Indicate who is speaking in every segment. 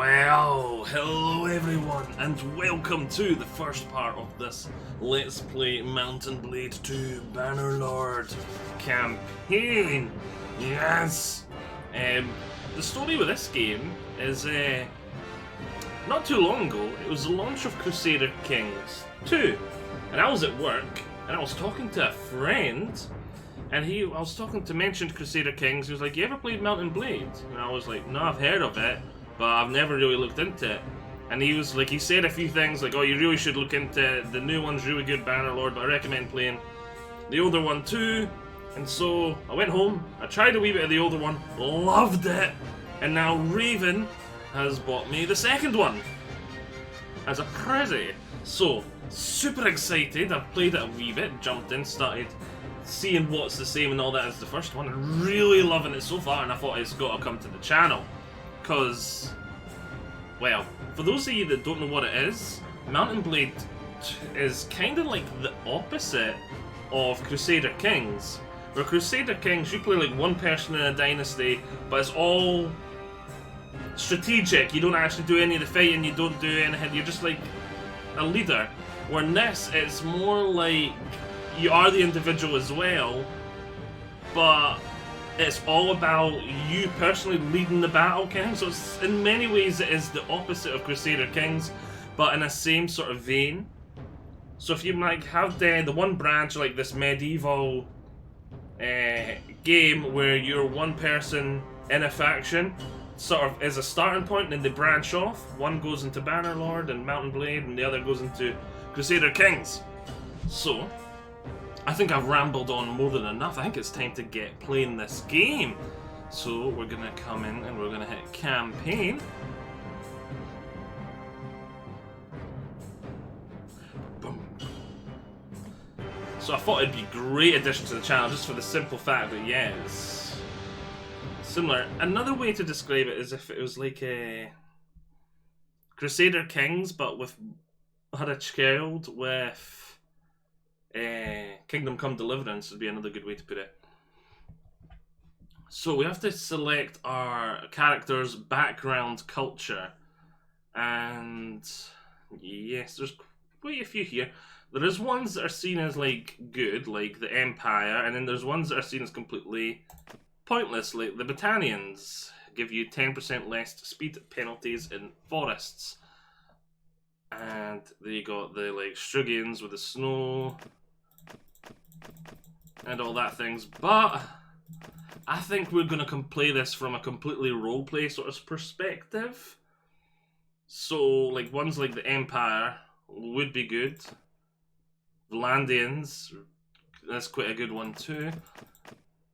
Speaker 1: Well, hello everyone, and welcome to the first part of this Let's Play Mount and Blade 2 Bannerlord campaign. Yes! The story with this game is, not too long ago, it was the launch of Crusader Kings 2, and I was at work, and I was talking to a friend, and I was talking to mentioned Crusader Kings. He was like, "You ever played Mount and Blade?" And I was like, "No, I've heard of it, but I've never really looked into it." And he was like, he said a few things like, "Oh, you really should look into it. The new one's really good, Bannerlord, but I recommend playing the older one too." And so I went home, I tried a wee bit of the older one, loved it, and now Raven has bought me the second one as a present. So, super excited. I've played it a wee bit, jumped in, started seeing what's the same and all that as the first one, and really loving it so far, and I thought it's got to come to the channel. Because, well, for those of you that don't know what it is, Mount and Blade is kind of like the opposite of Crusader Kings. Where Crusader Kings, you play like one person in a dynasty, but it's all strategic. You don't actually do any of the fighting, you don't do anything, you're just like a leader. Where in this, it's more like you are the individual as well, but it's all about you personally leading the battle, kind of. So it's, in many ways it is the opposite of Crusader Kings, but in the same sort of vein. So if you like have the one branch, like this medieval game where you're one person in a faction, sort of is a starting point, and then they branch off. One goes into Bannerlord and Mount and Blade, and the other goes into Crusader Kings. So I think I've rambled on more than enough. I think it's time to get playing this game. So we're gonna come in and we're gonna hit campaign. Boom. So I thought it'd be a great addition to the channel just for the simple fact that, yeah, it's similar. Another way to describe it is if it was like a Crusader Kings, but had a child with Kingdom Come Deliverance would be another good way to put it. So we have to select our character's background culture, and yes, there's quite a few here. There is ones that are seen as like good, like the Empire, and then there's ones that are seen as completely pointless, like the Battanians. Give you 10% less speed penalties in forests. And then you got the like Strugians with the snow and all that things, but I think we're gonna play this from a completely roleplay sort of perspective. So like ones like the Empire would be good. Vlandians, that's quite a good one too.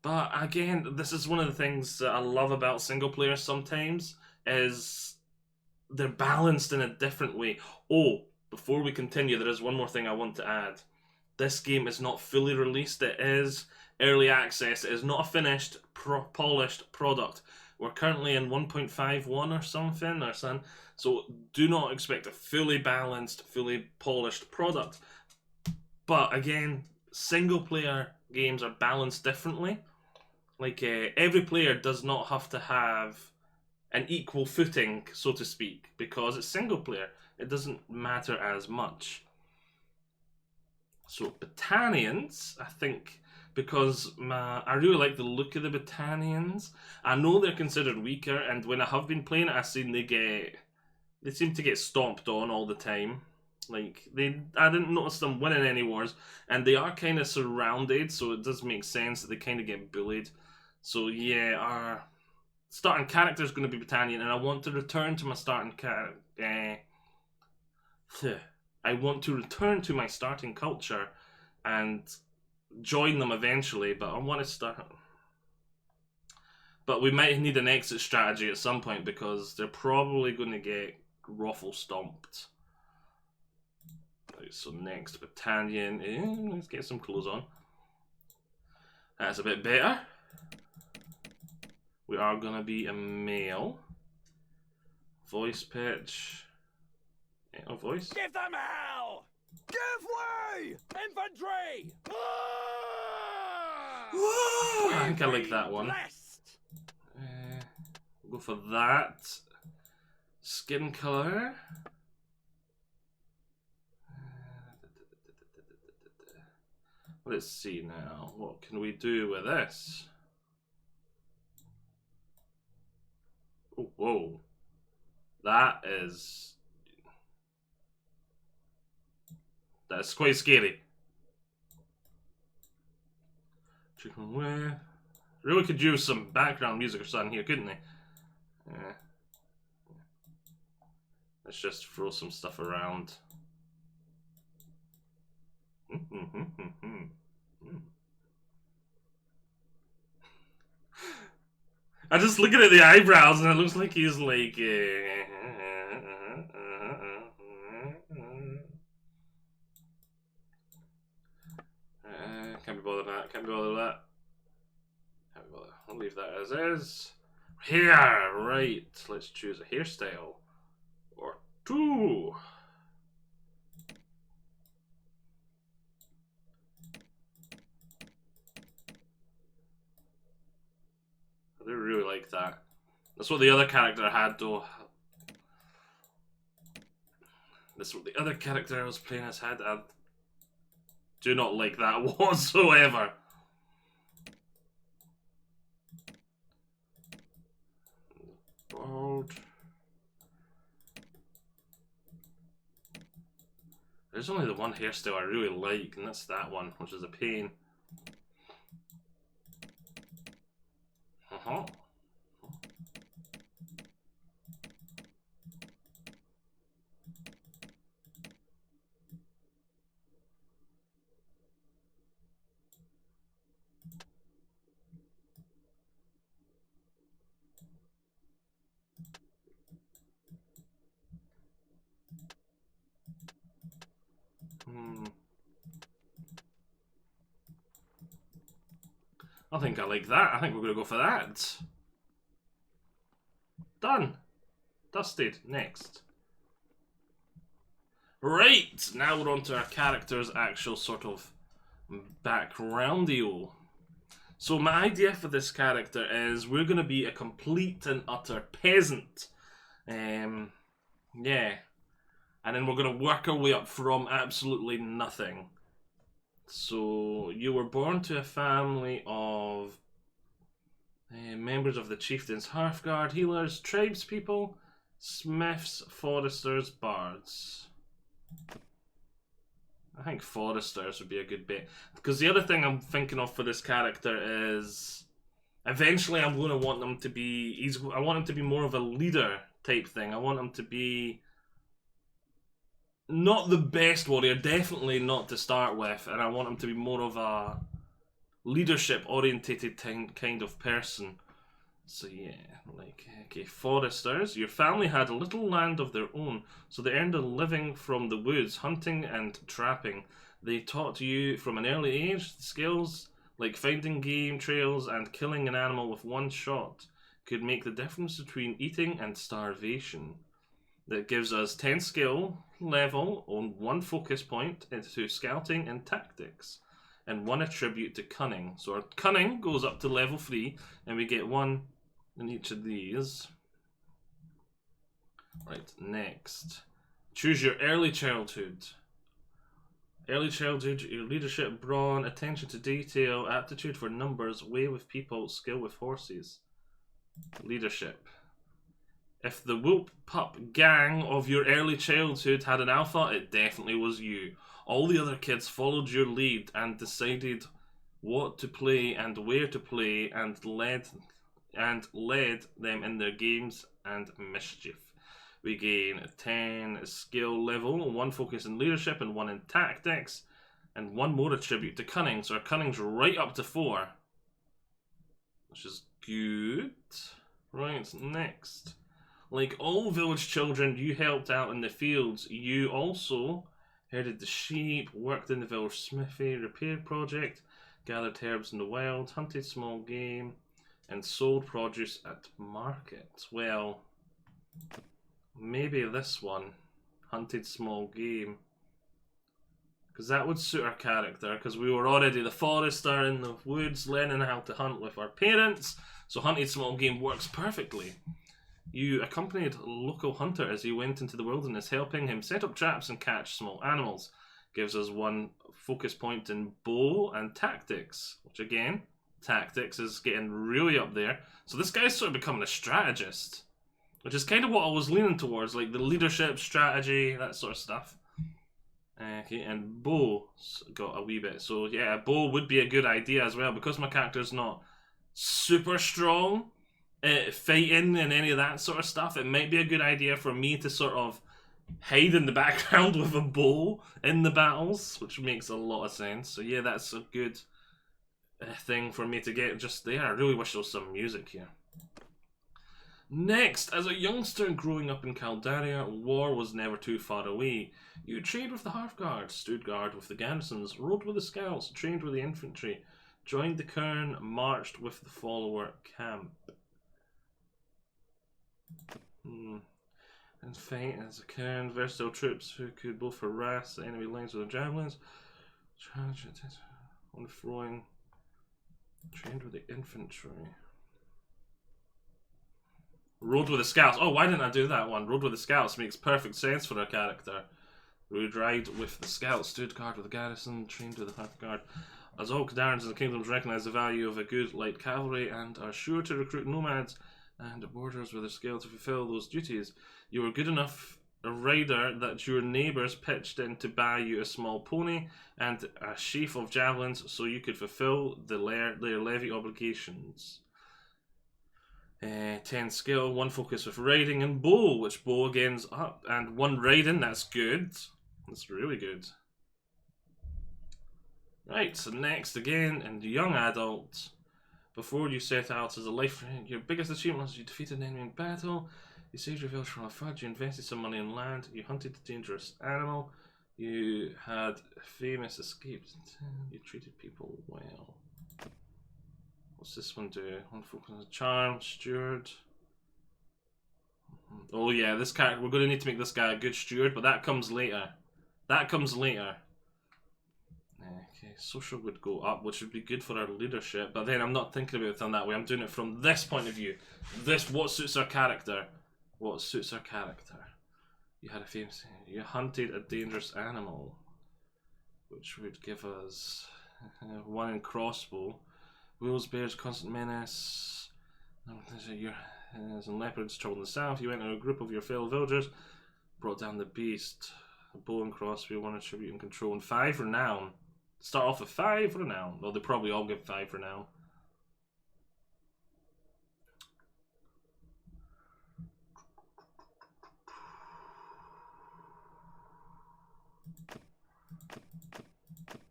Speaker 1: But again, this is one of the things that I love about single players sometimes, is they're balanced in a different way. Oh, before we continue, there is one more thing I want to add. This game is not fully released. It is early access. It is not a finished, polished product. We're currently in 1.51 or something, so do not expect a fully balanced, fully polished product. But again, single player games are balanced differently. Like, every player does not have to have an equal footing, so to speak, because it's single player. It doesn't matter as much. So Battanians, I think, because I really like the look of the Battanians. I know they're considered weaker, and when I have been playing it, I've seen they seem to get stomped on all the time. Like, I didn't notice them winning any wars, and they are kind of surrounded, so it does make sense that they kind of get bullied. So yeah, our starting character is going to be Battanian, and I want to return to my starting character. I want to return to my starting culture and join them eventually, but I want to start. But we might need an exit strategy at some point because they're probably going to get ruffle stomped. Right, so next, Battanian. Let's get some clothes on. That's a bit better. We are going to be a male. Voice pitch. Oh, voice.
Speaker 2: Give them hell! Give way! Infantry!
Speaker 1: I think I like that one. We'll go for that. Skin color. Let's see now. What can we do with this? Oh, whoa. That's quite scary. Chicken wing. Really could use some background music or something here, couldn't they? Yeah. Let's just throw some stuff around. I'm just looking at the eyebrows and it looks like he's like... can't be bothered with that, can't be bothered with that. Can't be bothered. I'll leave that as is. Hair, right. Let's choose a hairstyle. Or two. I do really like that. That's what the other character had though. That's what the other character I was playing as had. I do not like that whatsoever. Board. There's only the one hairstyle I really like, and that's that one, which is a pain. Uh-huh. I think I like that. I think we're going to go for that. Done. Dusted. Next. Right, now we're on to our character's actual sort of background-io. So my idea for this character is we're going to be a complete and utter peasant. Yeah. And then we're going to work our way up from absolutely nothing. So, you were born to a family of members of the chieftain's Hearthguard, healers, tribespeople, smiths, foresters, bards. I think foresters would be a good bet. Because the other thing I'm thinking of for this character is eventually I'm going to want them to be... I want him to be more of a leader type thing. I want him to be... not the best warrior, definitely not to start with, and I want him to be more of a leadership-orientated kind of person. So yeah, like, okay, foresters. Your family had a little land of their own, so they earned a living from the woods, hunting and trapping. They taught you from an early age skills like finding game trails and killing an animal with one shot could make the difference between eating and starvation. That gives us 10 skill level on 1 focus point into scouting and tactics, and 1 attribute to cunning. So our cunning goes up to level 3, and we get 1 in each of these. Right, next. Choose your early childhood. Early childhood, your leadership, brawn, attention to detail, aptitude for numbers, way with people, skill with horses. Leadership. If the whoop pup gang of your early childhood had an alpha, it definitely was you. All the other kids followed your lead and decided what to play and where to play and led them in their games and mischief. We gain 10 skill level, 1 focus in leadership and 1 in tactics, and 1 more attribute to cunning. So our cunning's right up to 4, which is good. Right, next. Like all village children, you helped out in the fields. You also herded the sheep, worked in the village smithy repair project, gathered herbs in the wild, hunted small game, and sold produce at markets. Well, maybe this one, hunted small game. Because that would suit our character, because we were already the forester in the woods, learning how to hunt with our parents. So hunted small game works perfectly. You accompanied a local hunter as he went into the wilderness, helping him set up traps and catch small animals. Gives us 1 focus point in bow and tactics, which again, tactics is getting really up there. So this guy's sort of becoming a strategist, which is kind of what I was leaning towards, like the leadership, strategy, that sort of stuff. Okay, and bow's got a wee bit. So yeah, bow would be a good idea as well, because my character's not super strong fighting and any of that sort of stuff. It might be a good idea for me to sort of hide in the background with a bow in the battles, which makes a lot of sense. So yeah, that's a good thing for me to get just there. I really wish there was some music here. Next, as a youngster growing up in Caldaria, war was never too far away. You trained with the Half Guard, stood guard with the garrisons, rode with the scouts, trained with the infantry, joined the Kern, marched with the follower camp. And fight as a Kern, versatile troops who could both harass the enemy lines with their javelins, charge on throwing, trained with the infantry. Rode with the scouts. Oh, why didn't I do that one? Rode with the scouts makes perfect sense for a character. Would ride with the scouts, stood guard with the garrison, trained with the Half Guard. As all Cadarans in the kingdoms recognise the value of a good light cavalry and are sure to recruit nomads and borders with a skill to fulfil those duties. You were good enough a rider that your neighbours pitched in to buy you a small pony and a sheaf of javelins so you could fulfil their levy obligations. 10 skill, 1 focus with riding and bow, which bow again's up, and 1 riding, that's good. That's really good. Right, so next again, and young adult. Before you set out as a life, your biggest achievement was you defeated an enemy in battle, you saved your village from a flood, you invested some money in land, you hunted a dangerous animal, you had famous escapes, you treated people well. What's this one do? 1 focus on charm, steward. Oh yeah, this character, we're going to need to make this guy a good steward, but that comes later. That comes later. Okay, social would go up, which would be good for our leadership, but then I'm not thinking about it in that way. I'm doing it from this point of view. What suits our character? What suits our character? You had a famous... You hunted a dangerous animal, which would give us 1 in crossbow. Wolves, bears, constant menace. And leopards traveled in the south. You went in a group of your fellow villagers, brought down the beast. A bow and crossbow, 1 attribute and control, and 5 renown. Start off with 5 renown. Well, they probably all give 5 renown.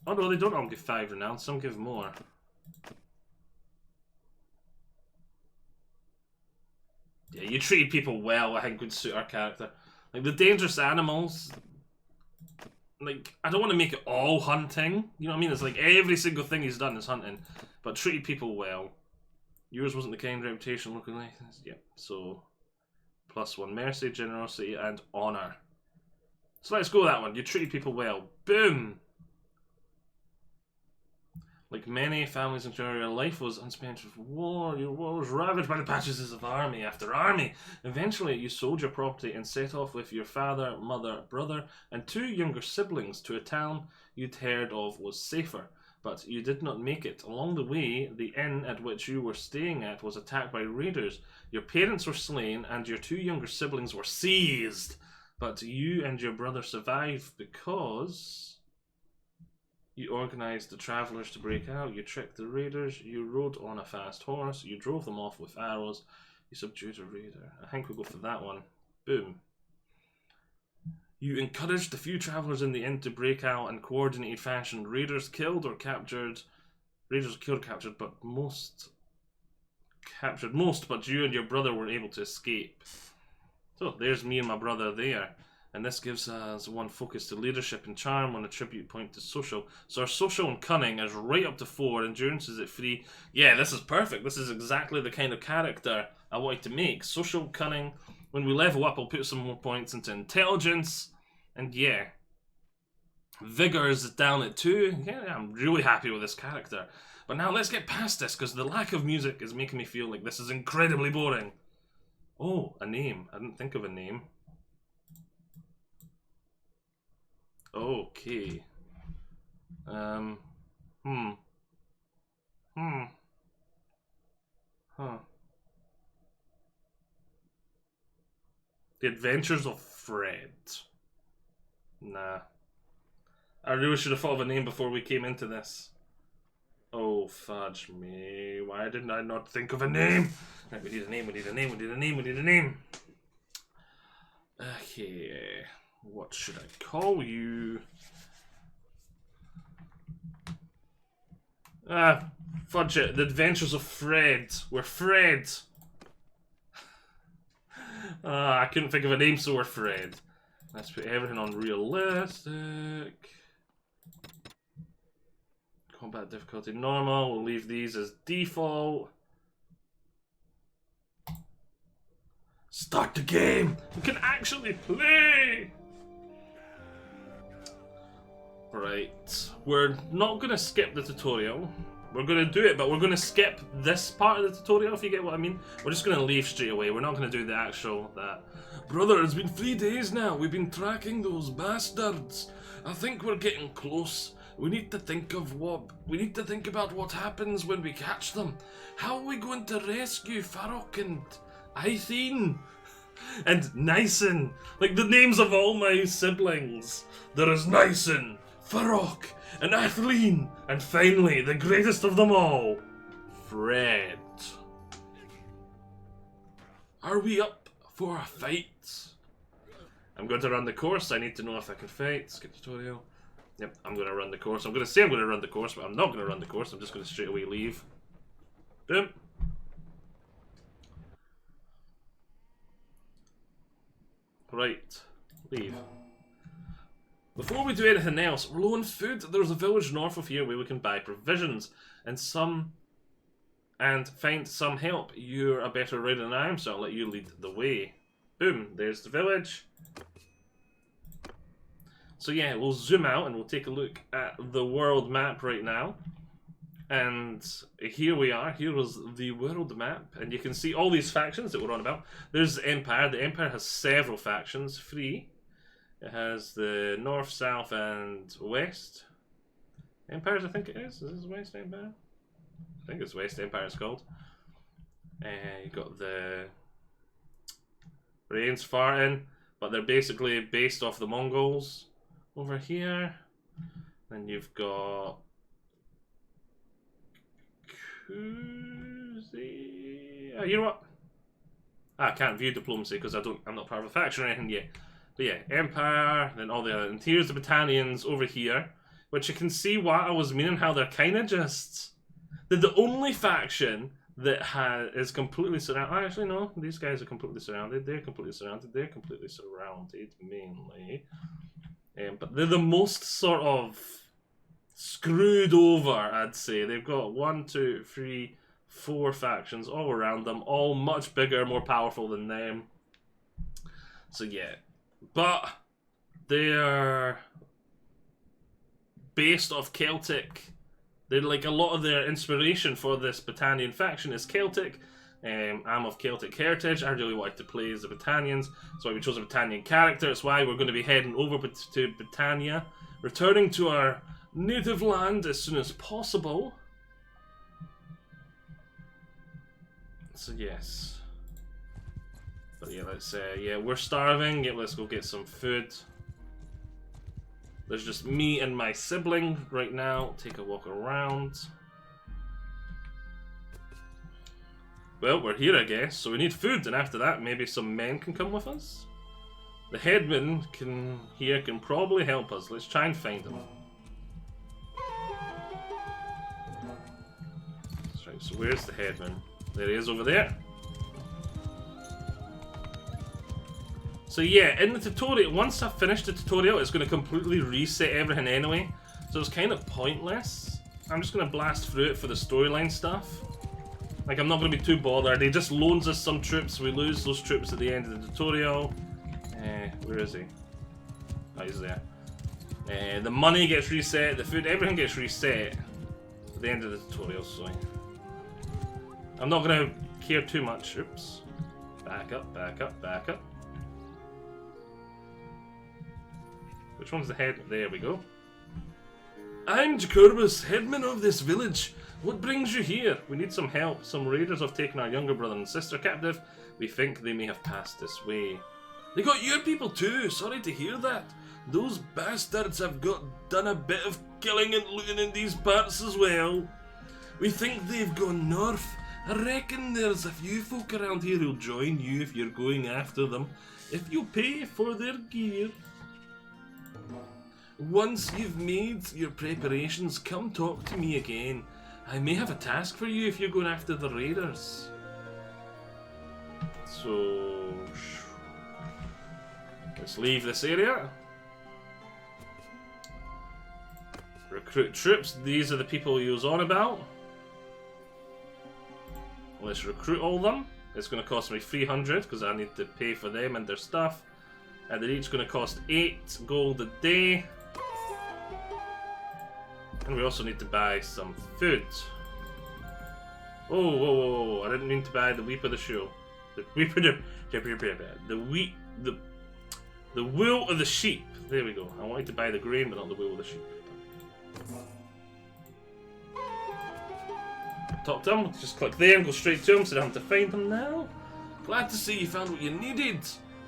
Speaker 1: Oh no, they don't all give 5 renown. Some give more. Yeah, you treat people well, I think would suit our character. Like, the dangerous animals, like, I don't want to make it all hunting. You know what I mean? It's like every single thing he's done is hunting. But treated people well. Yours wasn't the kind reputation locally. Yep, so +1 mercy, generosity, and honor. So let's go with that one. You treated people well. Boom! Like many families in Juraria, life was unspent with war. Your war was ravaged by the patches of army after army. Eventually, you sold your property and set off with your father, mother, brother, and 2 younger siblings to a town you'd heard of was safer. But you did not make it. Along the way, the inn at which you were staying at was attacked by raiders. Your parents were slain, and your 2 younger siblings were seized. But you and your brother survived because... you organised the travellers to break out, you tricked the raiders, you rode on a fast horse, you drove them off with arrows, you subdued a raider. I think we'll go for that one. Boom. You encouraged the few travellers in the inn to break out in coordinated fashion. Raiders killed or captured, but but you and your brother were able to escape. So there's me and my brother there. And this gives us 1 focus to leadership and charm, 1 attribute point to social. So our social and cunning is right up to 4. Endurance is at 3. Yeah, this is perfect. This is exactly the kind of character I wanted to make. Social, cunning. When we level up, I'll put some more points into intelligence. And yeah. Vigor is down at 2. Yeah, I'm really happy with this character. But now let's get past this, because the lack of music is making me feel like this is incredibly boring. Oh, a name. I didn't think of a name. Okay. Huh. The Adventures of Fred. Nah. I really should have thought of a name before we came into this. Oh, fudge me. Why didn't I not think of a name? Right, we need a name, we need a name, we need a name, we need a name. Okay. What should I call you? Fudge it. The Adventures of Fred. We're Fred. I couldn't think of a name, so we're Fred. Let's put everything on realistic. Combat difficulty normal. We'll leave these as default. Start the game! We can actually play! Right. We're not going to skip the tutorial. We're going to do it, but we're going to skip this part of the tutorial, if you get what I mean. We're just going to leave straight away. We're not going to do the actual that. Brother, it's been 3 days now. We've been tracking those bastards. I think we're getting close. We need to think about what happens when we catch them. How are we going to rescue Farrokh and Aitheen? And Nyson. Like the names of all my siblings. There is Nyson, Farrokh, and Aithleen, and finally, the greatest of them all, Fred. Are we up for a fight? I'm going to run the course. I need to know if I can fight. Skip tutorial. Yep, I'm going to run the course. I'm going to say I'm going to run the course, but I'm not going to run the course. I'm just going to straight away leave. Boom. Right. Leave. Before we do anything else, we're low on food. There's a village north of here where we can buy provisions and find some help. You're a better rider than I am, so I'll let you lead the way. Boom, there's the village. So yeah, we'll zoom out and we'll take a look at the world map right now. And here we are. Here was the world map, and you can see all these factions that we're on about. There's the Empire. The Empire has several factions. 3. It has the North, South, and West Empires, I think it is. Is this West Empire? I think it's West Empire it's called. You got the Rains Farting, but they're basically based off the Mongols over here. Then you've got Kuzi. You know what? I can't view diplomacy because I'm not part of a faction or anything yet. But yeah, Empire, then all the other, and here's the Battanians over here, which you can see what I was meaning, how they're kind of just, they're the only faction that is completely surrounded. Actually, no, these guys are completely surrounded. They're completely surrounded. They're completely surrounded, mainly. But they're the most sort of screwed over, I'd say. They've got 1, 2, 3, 4 factions all around them, all much bigger, more powerful than them. So yeah. But they're based off Celtic. They're like a lot of their inspiration for this Battanian faction is Celtic. I'm of Celtic heritage. I really wanted to play as the Battanians. That's why we chose a Battanian character. That's why we're going to be heading over to Britannia, returning to our native land as soon as possible. So yes. But yeah, let's yeah, we're starving. Yeah, let's go get some food. There's just me and my sibling right now. Take a walk around. Well, we're here, I guess, so we need food, and after that, maybe some men can come with us. The headman can probably help us. Let's try and find him. That's right. So where's the headman? There he is over there. So yeah, in the tutorial, once I finish the tutorial, it's going to completely reset everything anyway. So it's kind of pointless. I'm just going to blast through it for the storyline stuff. Like, I'm not going to be too bothered. He just loans us some troops. We lose those troops at the end of the tutorial. Where is he? Oh, he's there. The money gets reset, the food, everything gets reset at the end of the tutorial, so I'm not going to care too much. Oops. Back up, back up, back up. Which one's the head? There we go. I'm Jacobus, headman of this village. What brings you here? We need some help. Some raiders have taken our younger brother and sister captive. We think they may have passed this way. They got your people too. Sorry to hear that. Those bastards have done a bit of killing and looting in these parts as well. We think they've gone north. I reckon there's a few folk around here who'll join you if you're going after them, if you pay for their gear. Once you've made your preparations, come talk to me again. I may have a task for you if you're going after the raiders. So, let's leave this area. Recruit troops. These are the people he was on about. Let's recruit all of them. It's going to cost me 300 because I need to pay for them and their stuff. And they're each going to cost 8 gold a day. And we also need to buy some food. Oh, whoa, whoa, whoa. I didn't mean to buy the Weep of the Show. The Weep of the wool of the sheep. There we go. I wanted to buy the grain, but not the wool of the sheep. Talk to him. Just click there and go straight to him so I don't have to find him now. Glad to see you found what you needed.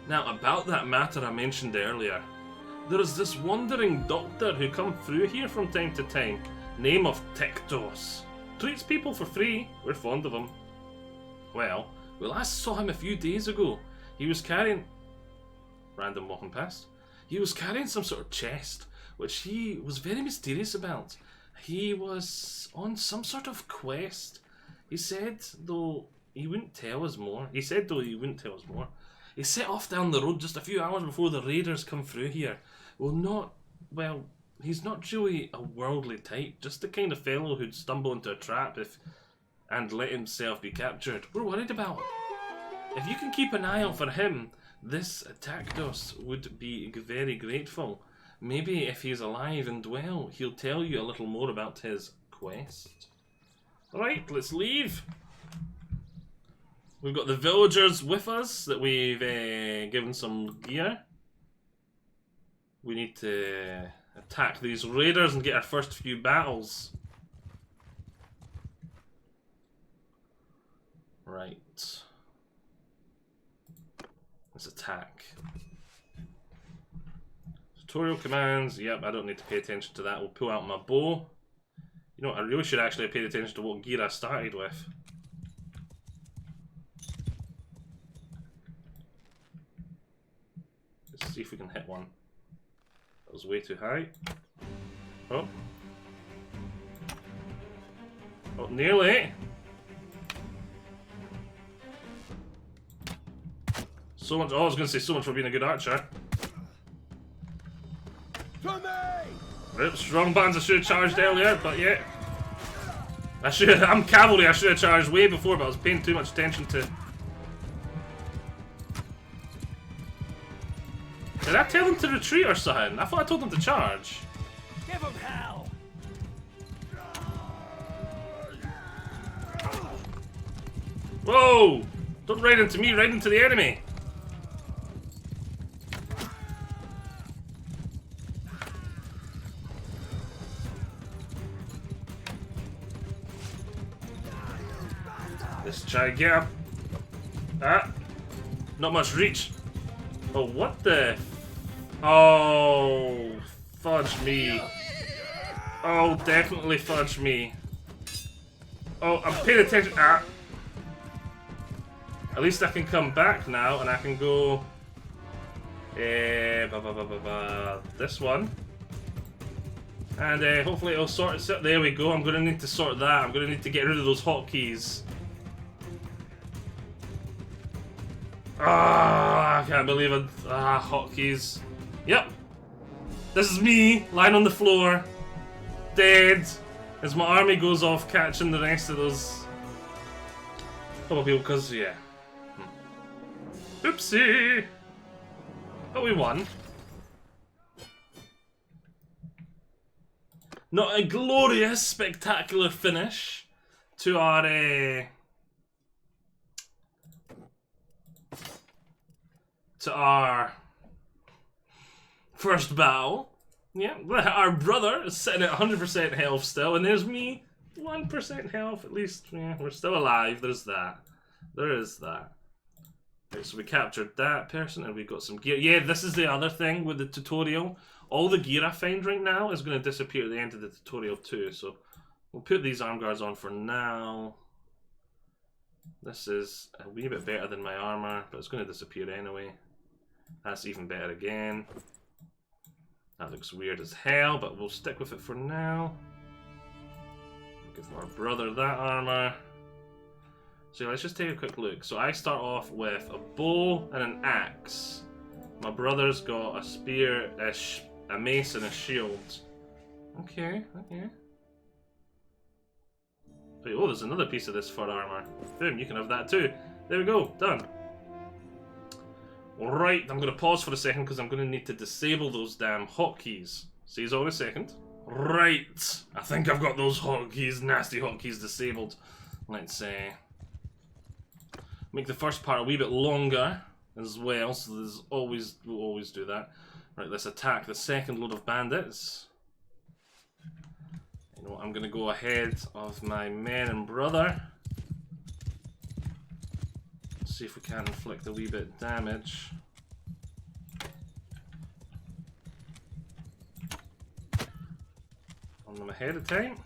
Speaker 1: Now, about that matter I mentioned earlier. There is this wandering doctor who comes through here from time to time, name of Tektos. Treats people for free. We're fond of him. Well, we last saw him a few days ago. He was carrying... Random walking past. He was carrying some sort of chest, which he was very mysterious about. He was on some sort of quest. He said, though he wouldn't tell us more. He set off down the road just a few hours before the raiders come through here. Well, he's not really a worldly type, just the kind of fellow who'd stumble into a trap and let himself be captured. We're worried about him. If you can keep an eye out for him, this Taktos would be very grateful. Maybe if he's alive and well, he'll tell you a little more about his quest. Right, let's leave. We've got the villagers with us that we've given some gear. We need to attack these raiders and get our first few battles. Right. Let's attack. Tutorial commands. Yep, I don't need to pay attention to that. We'll pull out my bow. You know what, I really should actually have paid attention to what gear I started with. Let's see if we can hit one. That was way too high. Oh. Oh, nearly. So much. Oh, I was going to say so much for being a good archer. Oops, wrong buttons. I should have charged earlier, but yeah. I'm cavalry. I should have charged way before, but I was paying too much attention to. Did I tell them to retreat or something? I thought I told them to charge.
Speaker 2: Give them hell!
Speaker 1: Whoa! Don't ride into me, ride into the enemy. Let's try and get up. Ah! Not much reach. Oh, what the? Oh, fudge me. Oh, definitely fudge me. Oh, I'm paying attention. Ah. At least I can come back now and I can go. This one. And hopefully it'll sort itself. There we go. I'm going to need to sort that. I'm going to need to get rid of those hotkeys. Ah, I can't believe it. Ah, hotkeys. Yep. This is me, lying on the floor, dead, as my army goes off catching the rest of those couple people, because, yeah. Oopsie! But we won. Not a glorious, spectacular finish to our, to our first battle. Yeah, our brother is sitting at 100% health still, and there's me, 1% health at least. Yeah, we're still alive. There's that. There is that. Right, so we captured that person, and we got some gear. Yeah, this is the other thing with the tutorial. All the gear I find right now is going to disappear at the end of the tutorial too. So we'll put these arm guards on for now. This is a wee bit better than my armor, but it's going to disappear anyway. That's even better again. That looks weird as hell, but we'll stick with it for now. Give our brother that armor. So let's just take a quick look. So I start off with a bow and an axe. My brother's got a spear, a mace, and a shield. Okay, okay. Wait, oh, there's another piece of this fur armor. Boom, you can have that too. There we go, done. Alright, I'm going to pause for a second because I'm going to need to disable those damn hotkeys. See you all in a second. Right, I think I've got those hotkeys, nasty hotkeys disabled. Let's make the first part a wee bit longer as well, so we'll always do that. Right, let's attack the second load of bandits. You know what, I'm going to go ahead of my men and brother. See if we can inflict a wee bit damage. On them ahead of time.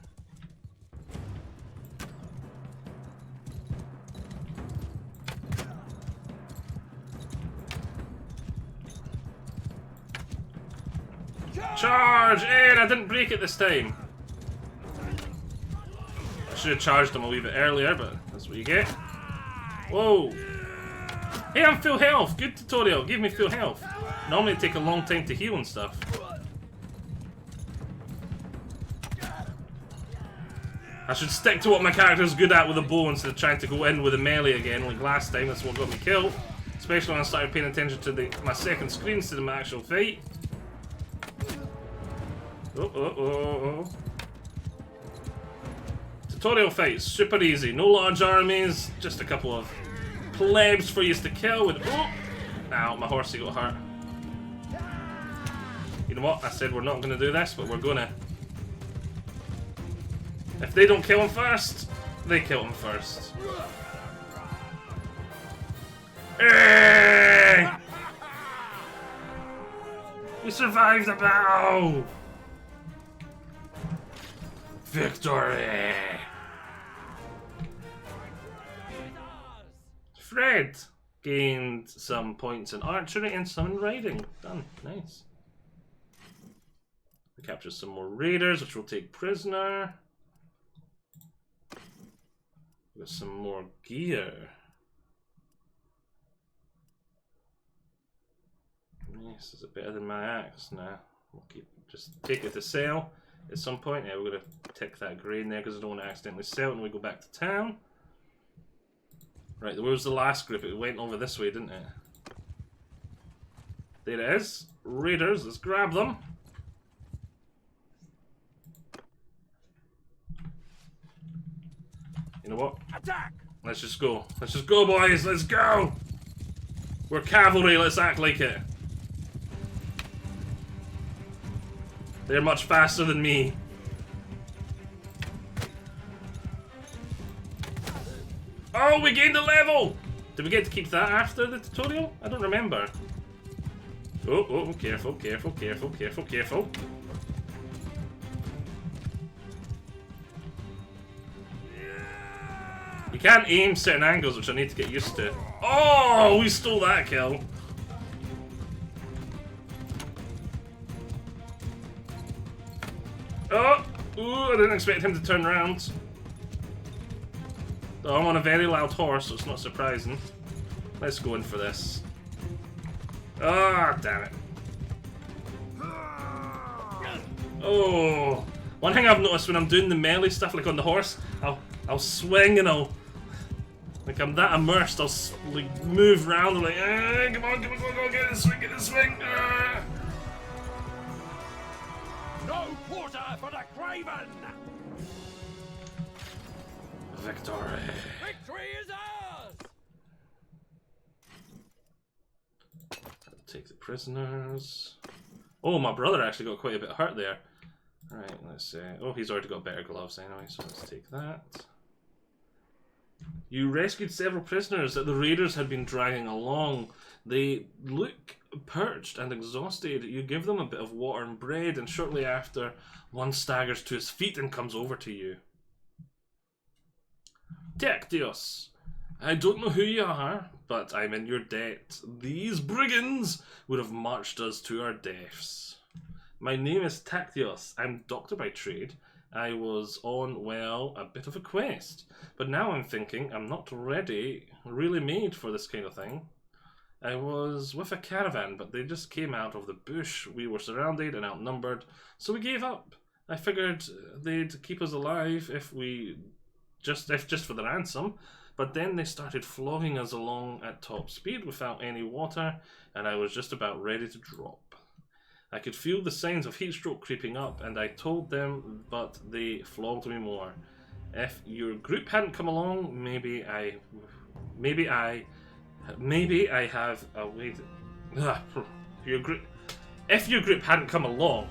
Speaker 1: Charge! And I didn't break it this time. I should have charged them a wee bit earlier, but that's what you get. Whoa! Hey, I'm full health! Good tutorial, give me full health. Normally it take a long time to heal and stuff. I should stick to what my character's good at with a bow instead of trying to go in with a melee again like last time. That's what got me killed. Especially when I started paying attention to my second screen instead of my actual fight. Oh. Tutorial fights, super easy. No large armies, just a couple of plebs for you to kill with. Oh! Ow, my horsey got hurt. You know what? I said we're not going to do this, but we're going to. If they don't kill him first, they kill him first. Hey! We survived the battle! Victory! Fred gained some points in archery and some in riding. Done. Nice. We captured some more raiders, which we'll take prisoner. We got some more gear. Nice. Is it better than my axe? Nah. We'll just take it to sell at some point. Yeah, we're going to tick that grain there because I don't want to accidentally sell it when we go back to town. Right, where was the last group? It went over this way, didn't it? There it is. Raiders, let's grab them. You know what?
Speaker 2: Attack!
Speaker 1: Let's just go. Let's just go, boys. Let's go! We're cavalry, let's act like it. They're much faster than me. Oh, we gained a level! Did we get to keep that after the tutorial? I don't remember. Oh, careful, careful, careful, careful, careful. You can't aim certain angles, which I need to get used to. Oh, we stole that kill. Oh, ooh, I didn't expect him to turn around. Oh, I'm on a very loud horse, so it's not surprising. Let's go in for this. Ah, damn it. Oh, one thing I've noticed when I'm doing the melee stuff, like on the horse, I'll swing and like I'm that immersed, I'll like move around and like, come on, get this swing.
Speaker 2: No quarter for the craven!
Speaker 1: Victory.
Speaker 2: Victory is ours!
Speaker 1: take the prisoners. Oh, my brother actually got quite a bit hurt there. Alright, let's see. Oh, he's already got better gloves anyway, so let's take that. You rescued several prisoners that the raiders had been dragging along. They look perched and exhausted. You give them a bit of water and bread, and shortly after, one staggers to his feet and comes over to you. Tactios, I don't know who you are, but I'm in your debt. These brigands would have marched us to our deaths. My name is Tactios. I'm doctor by trade. I was on, well, a bit of a quest. But now I'm thinking I'm not really made for this kind of thing. I was with a caravan, but they just came out of the bush. We were surrounded and outnumbered, so we gave up. I figured they'd keep us alive if just for the ransom. But then they started flogging us along at top speed without any water, and I was just about ready to drop. I could feel the signs of heat stroke creeping up, and I told them, but they flogged me more. If your group hadn't come along, maybe I have a way to... If your group hadn't come along,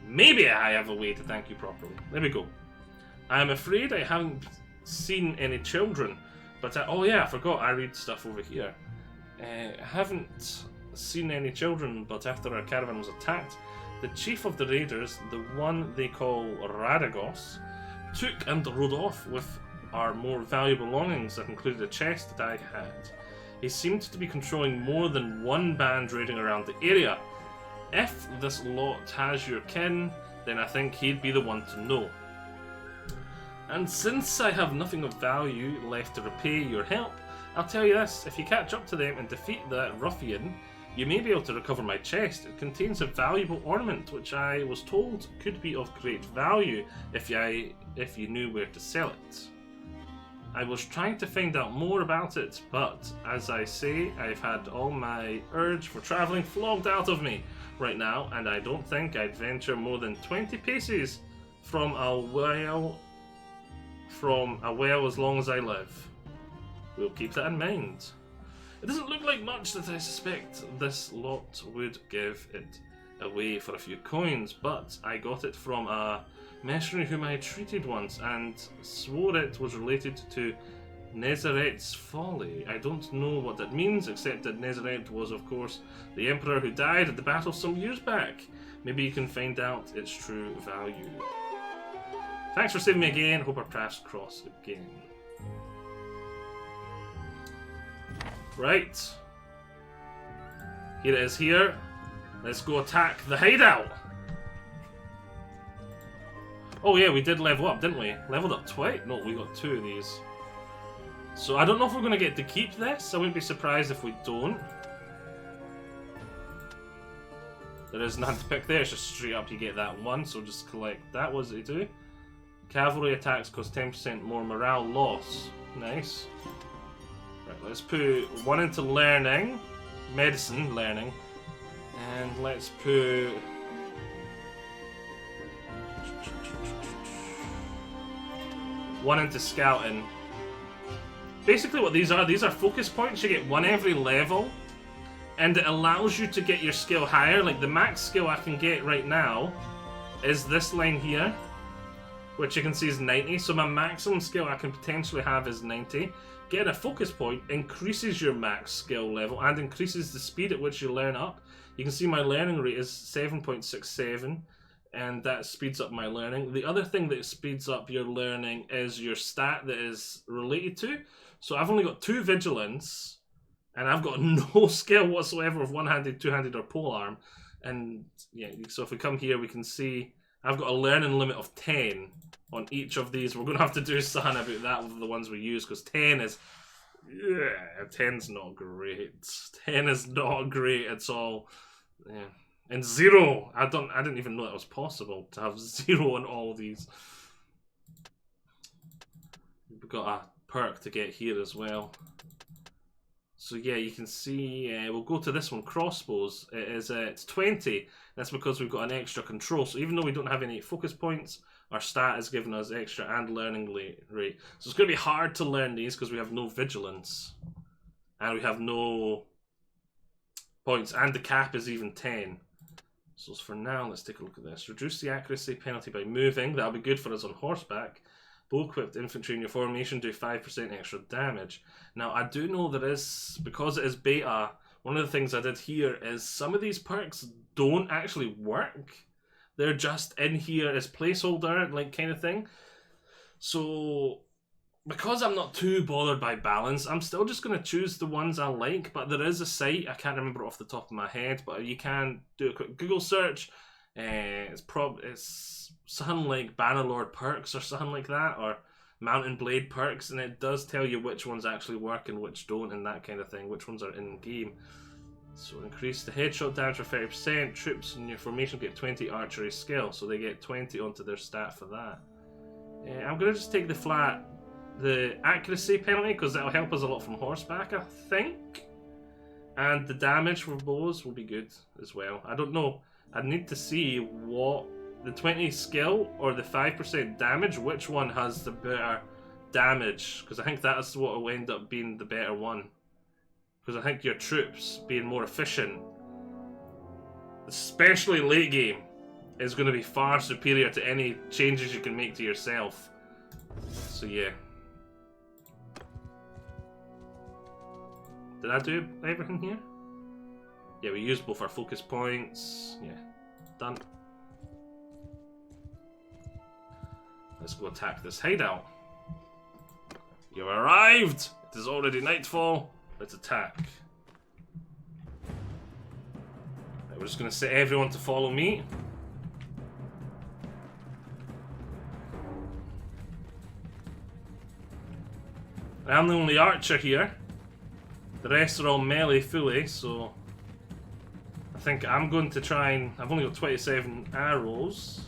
Speaker 1: maybe I have a way to thank you properly. There we go. I'm afraid I haven't seen any children, but oh yeah, I forgot I read stuff over here. I haven't seen any children, but after our caravan was attacked, the chief of the raiders, the one they call Radagos, took and rode off with our more valuable belongings that included a chest that I had. He seemed to be controlling more than one band raiding around the area. If this lot has your kin, then I think he'd be the one to know. And since I have nothing of value left to repay your help, I'll tell you this, if you catch up to them and defeat that ruffian, you may be able to recover my chest. It contains a valuable ornament, which I was told could be of great value if you knew where to sell it. I was trying to find out more about it, but as I say, I've had all my urge for travelling flogged out of me right now, and I don't think I'd venture more than 20 paces from a well as long as I live. We'll keep that in mind. It doesn't look like much that I suspect this lot would give it away for a few coins, but I got it from a mercenary whom I treated once and swore it was related to Nezaret's folly. I don't know what that means, except that Nezaret was, of course, the emperor who died at the battle some years back. Maybe you can find out its true value. Thanks for saving me again. Hope our paths cross again. Right. Here it is here. Let's go attack the hideout. Oh yeah, we did level up, didn't we? Leveled up twice? No, we got 2 of these. So I don't know if we're going to get to keep this. I wouldn't be surprised if we don't. There is none to pick there. It's just straight up you get that one. So just collect that. What does it do? Cavalry attacks cause 10% more morale loss. Nice. Right, let's put 1 into learning. Medicine, learning. And let's put... one into scouting. Basically what these are focus points. You get 1 every level, and it allows you to get your skill higher. Like the max skill I can get right now is this line here, which you can see is 90, so my maximum skill I can potentially have is 90. Getting a focus point increases your max skill level and increases the speed at which you learn up. You can see my learning rate is 7.67. And that speeds up my learning. The other thing that speeds up your learning is your stat that is related to. So I've only got 2 vigilance, and I've got no skill whatsoever of one-handed, two-handed, or polearm. And yeah, so if we come here, we can see I've got a learning limit of 10 on each of these. We're going to have to do something about that with the ones we use, because 10 is... yeah, 10's not great. 10 is not great at all. Yeah. And 0! I didn't even know it was possible to have 0 on all these. We've got a perk to get here as well. So yeah, you can see, we'll go to this one, crossbows. It's 20. That's because we've got an extra control. So even though we don't have any focus points, our stat is giving us extra and learning rate. So it's going to be hard to learn these because we have no vigilance. And we have no points, and the cap is even 10. So for now, let's take a look at this. Reduce the accuracy penalty by moving. That'll be good for us on horseback. Bow-equipped infantry in your formation do 5% extra damage. Now, I do know there is, because it is beta, one of the things I did here is some of these perks don't actually work. They're just in here as placeholder, like, kind of thing. So, because I'm not too bothered by balance, I'm still just going to choose the ones I like, but there is a site, I can't remember off the top of my head, but you can do a quick Google search. It's something like Bannerlord perks or something like that, or Mount and Blade perks, and it does tell you which ones actually work and which don't, and that kind of thing, which ones are in game. So increase the headshot damage for 30%. Troops in your formation get 20 archery skill, so they get 20 onto their stat for that. I'm going to just take the accuracy penalty, because that'll help us a lot from horseback, I think. And the damage for bows will be good as well. I don't know. I need to see what the 20 skill or the 5% damage, which one has the better damage, because I think that's what will end up being the better one. Because I think your troops being more efficient, especially late game, is going to be far superior to any changes you can make to yourself. So yeah. Did I do everything here? Yeah, we used both our focus points. Yeah, done. Let's go attack this hideout. You arrived! It is already nightfall. Let's attack. Right, we're just going to set everyone to follow me. I'm the only archer here. The rest are all melee fully, so I think I'm going to try and... I've only got 27 arrows.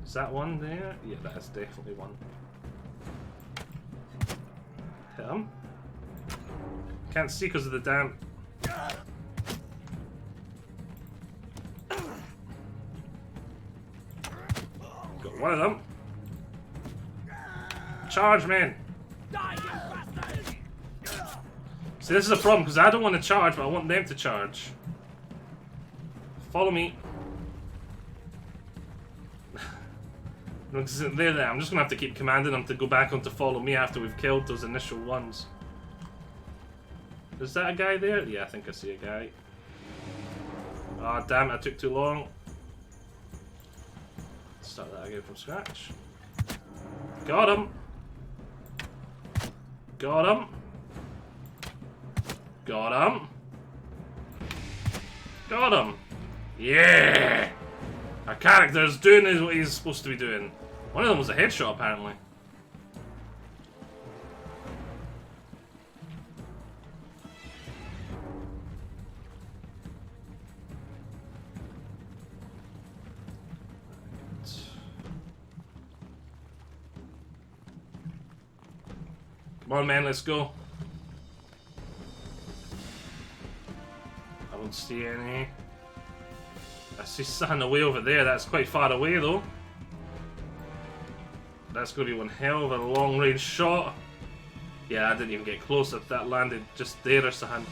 Speaker 1: Is that one there? Yeah, that is definitely one. Hit him. Can't see because of the damn... Got one of them. Charge, man! See, this is a problem, because I don't want to charge, but I want them to charge. Follow me. No, because they're there. I'm just going to have to keep commanding them to go back on to follow me after we've killed those initial ones. Is that a guy there? Yeah, I think I see a guy. Ah, oh, damn it, I took too long. Start that again from scratch. Got him! Got him! Got him! Got him! Yeah! Our character's doing what he's supposed to be doing. One of them was a headshot, apparently. Come on, man, let's go. I don't see any. I see something away over there. That's quite far away, though. That's going to be one hell of a long-range shot. Yeah, I didn't even get close. If that landed just there or something.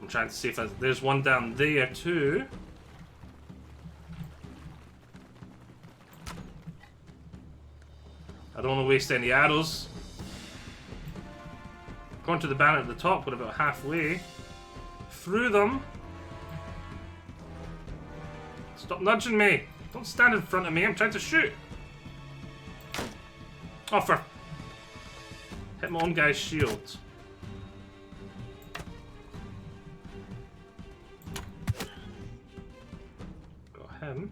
Speaker 1: I'm trying to see if there's one down there, too. I don't want to waste any arrows. Gone to the banner at the top, we're about halfway through them. Stop nudging me! Don't stand in front of me, I'm trying to shoot! Oh, for... Hit my own guy's shield. Got him.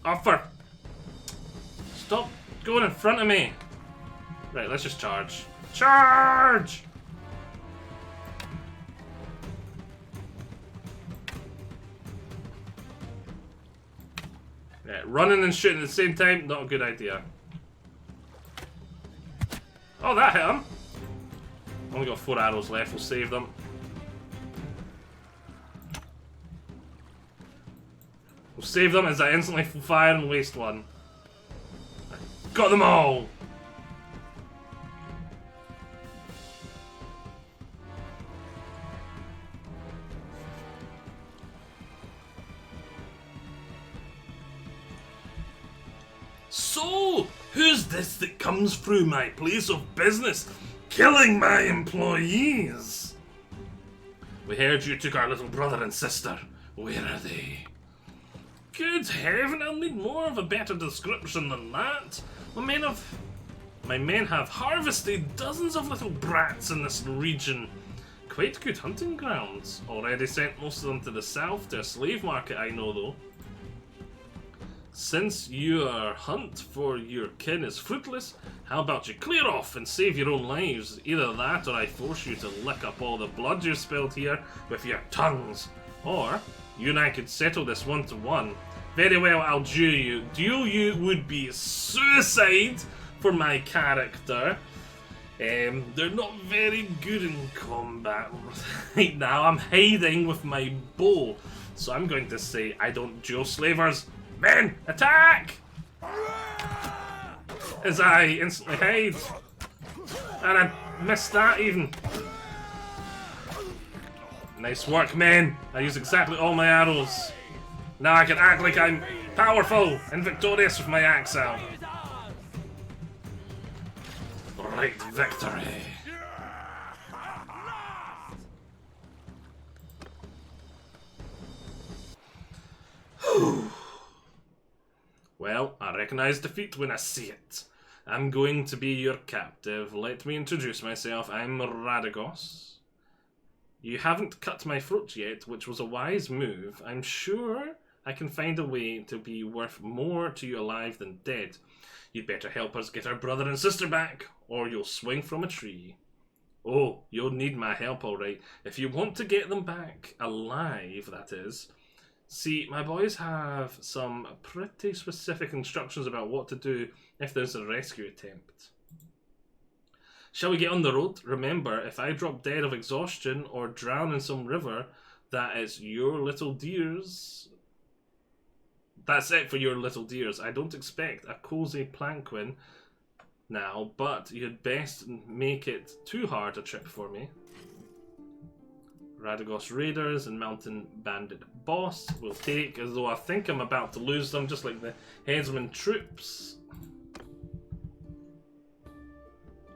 Speaker 1: Oh, for... Stop going in front of me! Right, let's just charge. Charge! Yeah, running and shooting at the same time, not a good idea. Oh, that hit him! Only got 4 arrows left, we'll save them. We'll save them as I instantly fire and waste one. Got them all! So, who's this that comes through my place of business, killing my employees? We heard you took our little brother and sister. Where are they? Good heaven, I'll need more of a better description than that. My men have harvested dozens of little brats in this region. Quite good hunting grounds. Already sent most of them to the south, to a slave market, I know though. Since your hunt for your kin is fruitless, how about you clear off and save your own lives? Either that or I force you to lick up all the blood you spilled here with your tongues. Or, you and I could settle this one-to-one. Very well, I'll duel you. Duel you would be suicide for my character. They're not very good in combat right now. I'm hiding with my bow. So I'm going to say I don't duel slavers. Men, attack! As I instantly hide. And I missed that even. Nice work, men. I used exactly all my arrows. Now I can act like I'm powerful and victorious with my axe out. Right, victory. Well, I recognize defeat when I see it. I'm going to be your captive. Let me introduce myself. I'm Radagos. You haven't cut my throat yet, which was a wise move. I'm sure I can find a way to be worth more to you alive than dead. You'd better help us get our brother and sister back, or you'll swing from a tree. Oh, you'll need my help, alright. If you want to get them back, alive, that is. See, my boys have some pretty specific instructions about what to do if there's a rescue attempt. Shall we get on the road? Remember, if I drop dead of exhaustion or drown in some river, that is your little dears. That's it for your little dears. I don't expect a cozy planquin now, but you'd best make it too hard a trip for me. Radagos Raiders and Mountain Bandit Boss will take, as though I think I'm about to lose them, just like the headsman troops.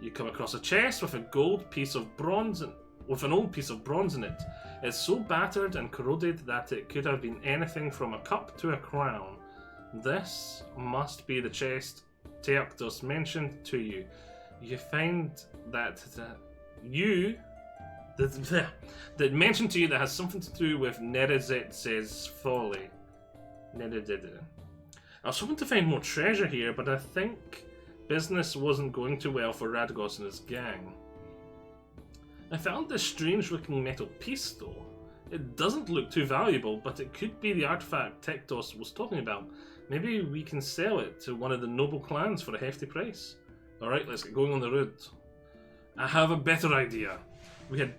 Speaker 1: You come across a chest with a gold piece of bronze, with an old piece of bronze in it. It's so battered and corroded that it could have been anything from a cup to a crown. This must be the chest Teoctos mentioned to you. You find that that mentioned to you that has something to do with Nerezet's folly. I was hoping to find more treasure here, but I think business wasn't going too well for Radagos and his gang. I found this strange looking metal piece though. It doesn't look too valuable, but it could be the artifact Teoctos was talking about. Maybe we can sell it to one of the noble clans for a hefty price. Alright, let's get going on the road. I have a better idea. We'd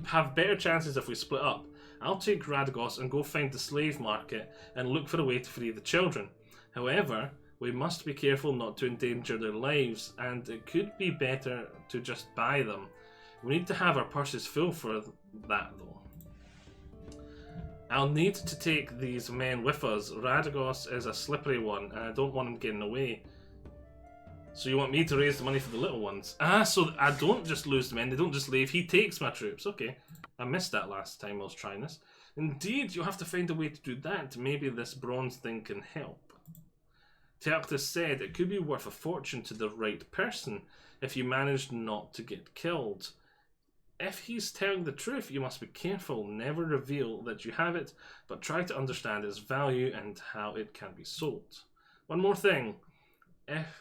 Speaker 1: have better chances if we split up. I'll take Radagos and go find the slave market and look for a way to free the children. However, we must be careful not to endanger their lives, and it could be better to just buy them. We need to have our purses full for that though. I'll need to take these men with us. Radagos is a slippery one and I don't want him getting away. So you want me to raise the money for the little ones? Ah, so I don't just lose the men, they don't just leave, he takes my troops. Okay, I missed that last time I was trying this. Indeed, you'll have to find a way to do that. Maybe this bronze thing can help. Teoctos said it could be worth a fortune to the right person if you managed not to get killed. If he's telling the truth, you must be careful. Never reveal that you have it, but try to understand its value and how it can be sold. One more thing.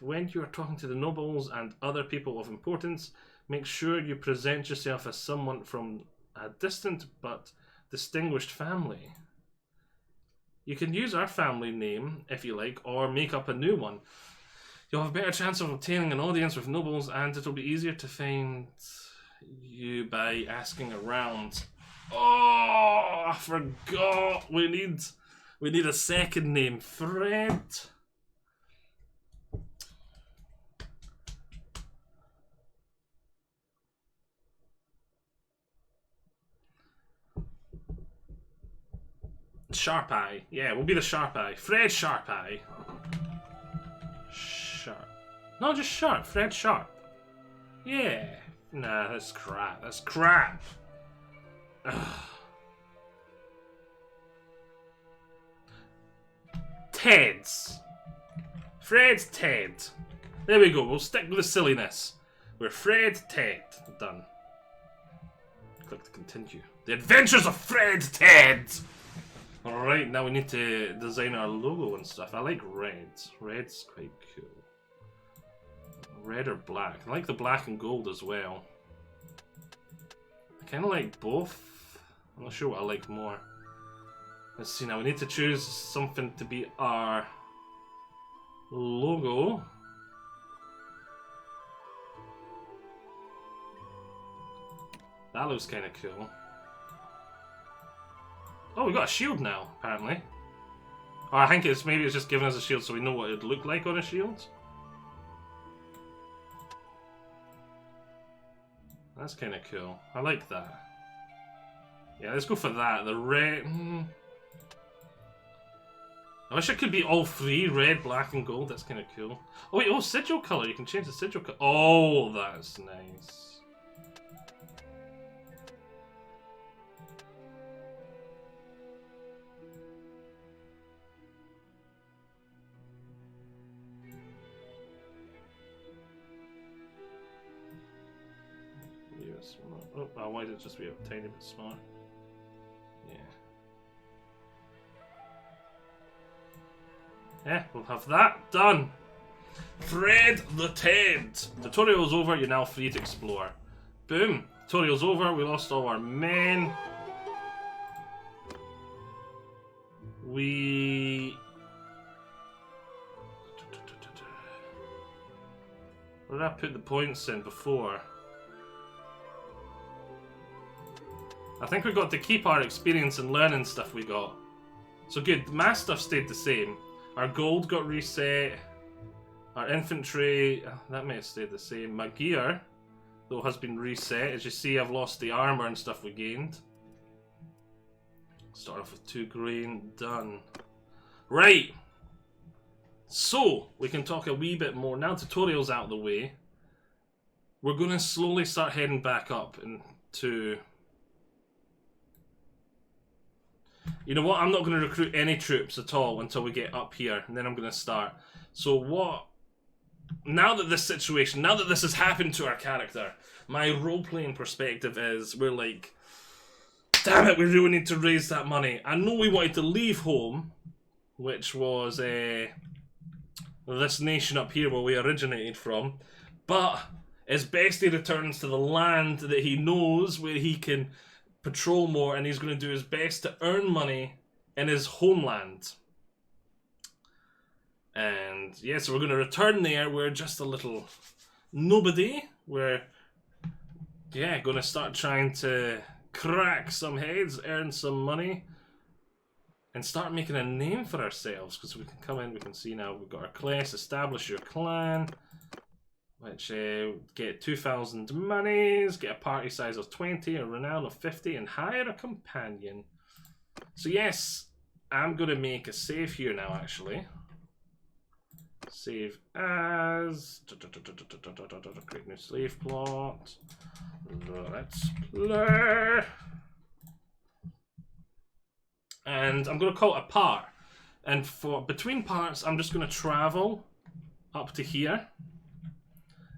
Speaker 1: When you are talking to the nobles and other people of importance, make sure you present yourself as someone from a distant but distinguished family. You can use our family name if you like, or make up a new one. You'll have a better chance of obtaining an audience with nobles, and it'll be easier to find you by asking around. Oh, I forgot. We need a second name. Fred. Sharp Eye. Yeah, we'll be the Sharp Eye. Fred Sharp Eye. Sharp. No, just Sharp. Fred Sharp. Yeah. Nah, that's crap. That's crap. Ugh. Ted's. Fred Ted. There we go. We'll stick with the silliness. We're Fred Ted. Done. Click to continue. The Adventures of Fred Ted! Alright, now we need to design our logo and stuff. I like red. Red's quite cool. Red or black? I like the black and gold as well. I kind of like both. I'm not sure what I like more. Let's see now, we need to choose something to be our logo. That looks kind of cool. Oh, we got a shield now, apparently. Or I think maybe it's just giving us a shield so we know what it would look like on a shield. That's kind of cool. I like that. Yeah, let's go for that. The red... I wish it could be all three, red, black, and gold. That's kind of cool. Oh wait, sigil color. You can change the sigil color. Oh, that's nice. Oh, why did it just be a tiny bit smaller? Yeah. Yeah, we'll have that done. Fred the Ted. Tutorial's over, you're now free to explore. Boom. Tutorial's over, we lost all our men. Where did I put the points in before? I think we got to keep our experience and learning stuff we got. So good, mass stuff stayed the same. Our gold got reset. Our infantry, that may have stayed the same. My gear, though, has been reset. As you see, I've lost the armor and stuff we gained. Start off with 2 grain, done. Right. So, we can talk a wee bit more. Now tutorial's out of the way. We're going to slowly start heading back up into... You know what, I'm not going to recruit any troops at all until we get up here, and then I'm going to start. So what... Now that this situation, now that this has happened to our character, my role-playing perspective is, we're like, damn it, we really need to raise that money. I know we wanted to leave home, which was this nation up here where we originated from, but it's best he returns to the land that he knows, where he can patrol more, and he's going to do his best to earn money in his homeland. And yeah, so we're going to return there. We're just a little nobody. We're, yeah, going to start trying to crack some heads, earn some money, and start making a name for ourselves. Because we can come in, we can see now we've got our class, establish your clan, which get 2,000 monies, get a party size of 20, a renown of 50, and hire a companion. So yes, I'm going to make a save here now, actually. Save as... Create new slave plot. Let's play. And I'm going to call it a part. And for between parts, I'm just going to travel up to here.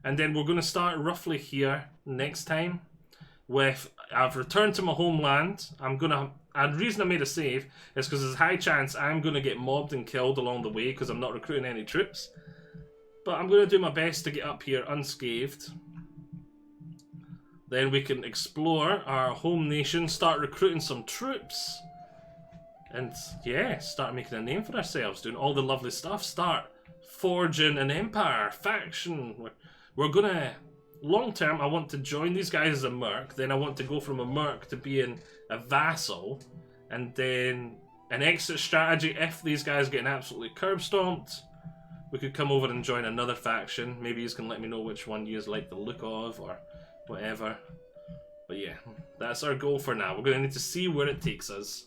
Speaker 1: And then we're going to start roughly here next time. With I've returned to my homeland. The reason I made a save is because there's a high chance I'm going to get mobbed and killed along the way because I'm not recruiting any troops. But I'm going to do my best to get up here unscathed. Then we can explore our home nation, start recruiting some troops. And yeah, start making a name for ourselves, doing all the lovely stuff. Start forging an empire, faction. We're going to... Long term, I want to join these guys as a merc. Then I want to go from a merc to being a vassal. And then an exit strategy, if these guys get absolutely curb stomped, we could come over and join another faction. Maybe you can let me know which one you like the look of or whatever. But yeah, that's our goal for now. We're going to need to see where it takes us.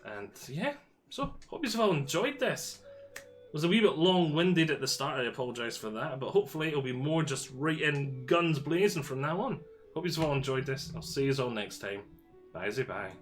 Speaker 1: And yeah, so hope you've all enjoyed this. It was a wee bit long-winded at the start, I apologise for that, but hopefully it'll be more just right in guns blazing from now on. Hope you've all enjoyed this. I'll see you all next time. Bye-bye.